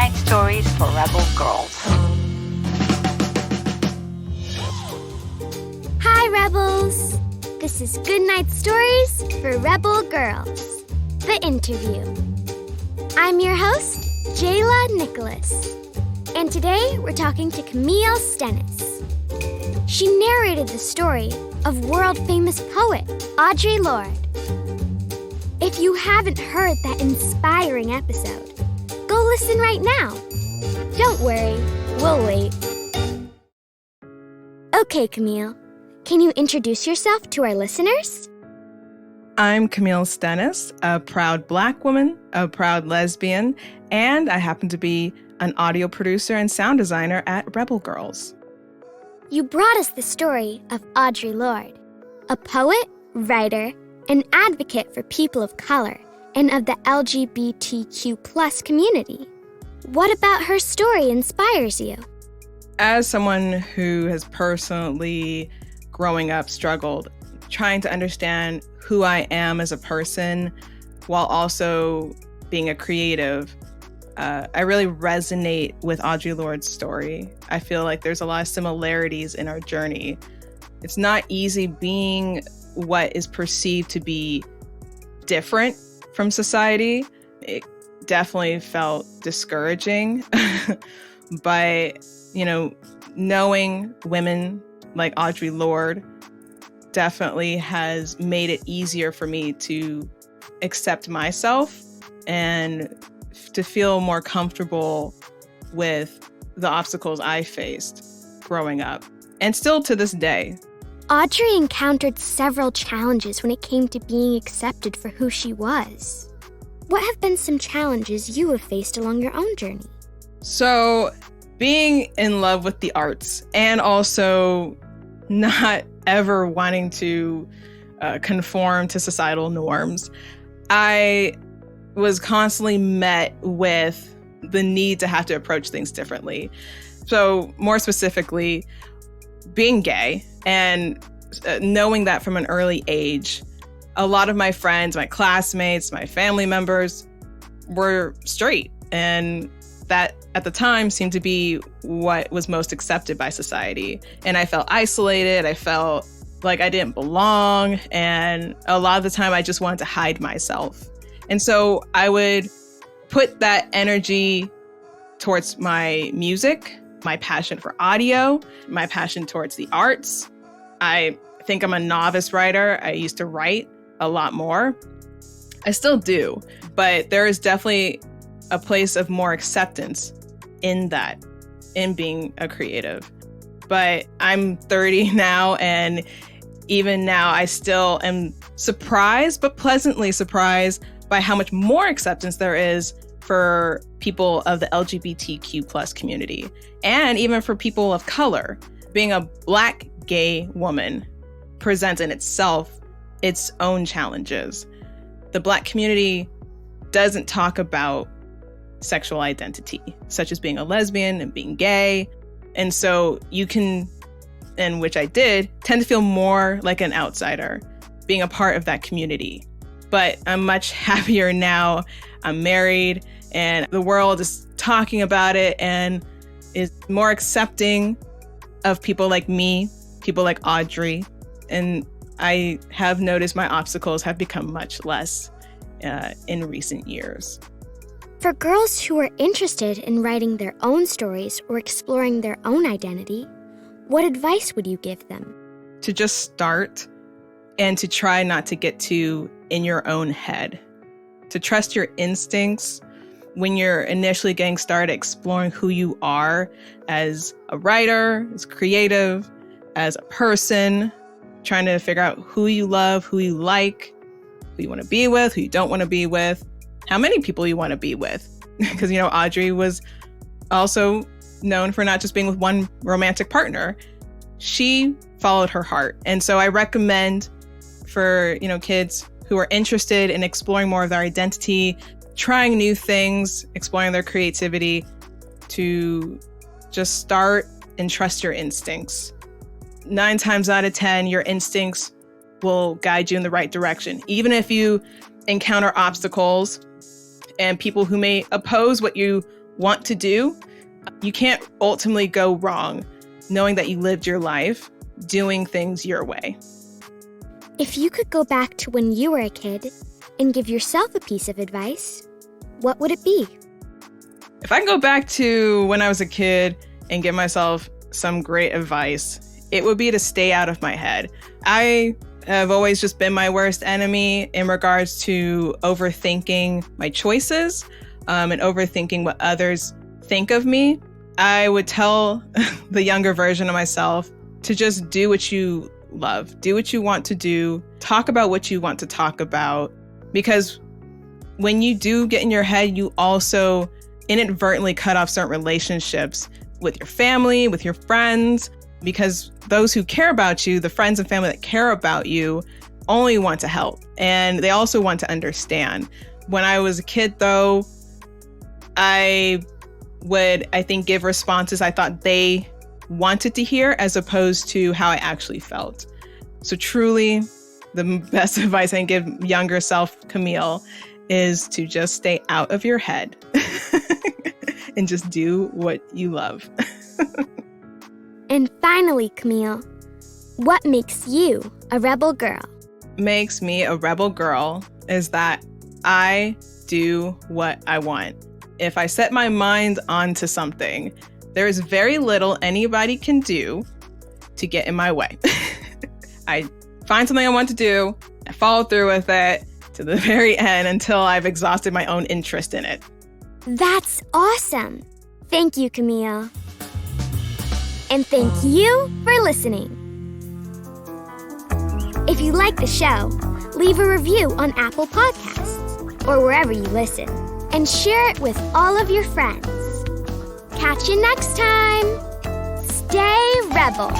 Goodnight Stories for Rebel Girls. Hi, Rebels! This is Goodnight Stories for Rebel Girls, the interview. I'm your host, Jayla Nicholas, and today we're talking to Camille Stennis. She narrated the story of world-famous poet Audre Lorde. If you haven't heard that inspiring episode, go listen right now. Don't worry, we'll wait. Okay, Camille, can you introduce yourself to our listeners? I'm Camille Stennis, a proud Black woman, a proud lesbian, and I happen to be an audio producer and sound designer at Rebel Girls. You brought us the story of Audre Lorde, a poet, writer, and advocate for people of color and of the LGBTQ+ community. What about her story inspires you? As someone who has personally, growing up, struggled trying to understand who I am as a person while also being a creative, I really resonate with Audre Lorde's story. I feel like there's a lot of similarities in our journey. It's not easy being what is perceived to be different from society. It definitely felt discouraging. But, knowing women like Audre Lorde definitely has made it easier for me to accept myself and to feel more comfortable with the obstacles I faced growing up, and still to this day. Audre encountered several challenges when it came to being accepted for who she was. What have been some challenges you have faced along your own journey? So, being in love with the arts and also not ever wanting to conform to societal norms, I was constantly met with the need to have to approach things differently. So more specifically, being gay and knowing that from an early age, a lot of my friends, my classmates, my family members were straight. And that at the time seemed to be what was most accepted by society. And I felt isolated. I felt like I didn't belong. And a lot of the time I just wanted to hide myself. And so I would put that energy towards my music, my passion for audio, my passion towards the arts. I think I'm a novice writer. I used to write a lot more. I still do, but there is definitely a place of more acceptance in that, in being a creative. But I'm 30 now, and even now I still am surprised, but pleasantly surprised by how much more acceptance there is for people of the LGBTQ+ community, and even for people of color. Being a Black gay woman presents in itself its own challenges. The Black community doesn't talk about sexual identity, such as being a lesbian and being gay. And so you can, and which I did, tend to feel more like an outsider being a part of that community. But I'm much happier now. I'm married, and the world is talking about it and is more accepting of people like me, people like Audre. And I have noticed my obstacles have become much less in recent years. For girls who are interested in writing their own stories or exploring their own identity, what advice would you give them? To just start and to try not to get too in your own head. To trust your instincts when you're initially getting started exploring who you are as a writer, as creative, as a person, trying to figure out who you love, who you like, who you want to be with, who you don't want to be with, how many people you want to be with. Because, Audre was also known for not just being with one romantic partner. She followed her heart. And so I recommend for, kids who are interested in exploring more of their identity, trying new things, exploring their creativity, to just start and trust your instincts. 9 times out of 10, your instincts will guide you in the right direction. Even if you encounter obstacles and people who may oppose what you want to do, you can't ultimately go wrong knowing that you lived your life doing things your way. If you could go back to when you were a kid and give yourself a piece of advice, what would it be? If I can go back to when I was a kid and give myself some great advice, it would be to stay out of my head. I have always just been my worst enemy in regards to overthinking my choices and overthinking what others think of me. I would tell the younger version of myself to just do what you love, do what you want to do, talk about what you want to talk about, because when you do get in your head, you also inadvertently cut off certain relationships with your family, with your friends, because those who care about you, the friends and family that care about you, only want to help. And they also want to understand. When I was a kid, though, I would, I think, give responses I thought they wanted to hear as opposed to how I actually felt. So truly, the best advice I can give younger self, Camille, is to just stay out of your head and just do what you love. And finally, Camille, what makes you a rebel girl? Makes me a rebel girl is that I do what I want. If I set my mind onto something, there is very little anybody can do to get in my way. I find something I want to do, I follow through with it to the very end until I've exhausted my own interest in it. That's awesome. Thank you, Camille. And thank you for listening. If you like the show, leave a review on Apple Podcasts or wherever you listen, and share it with all of your friends. Catch you next time. Stay rebel.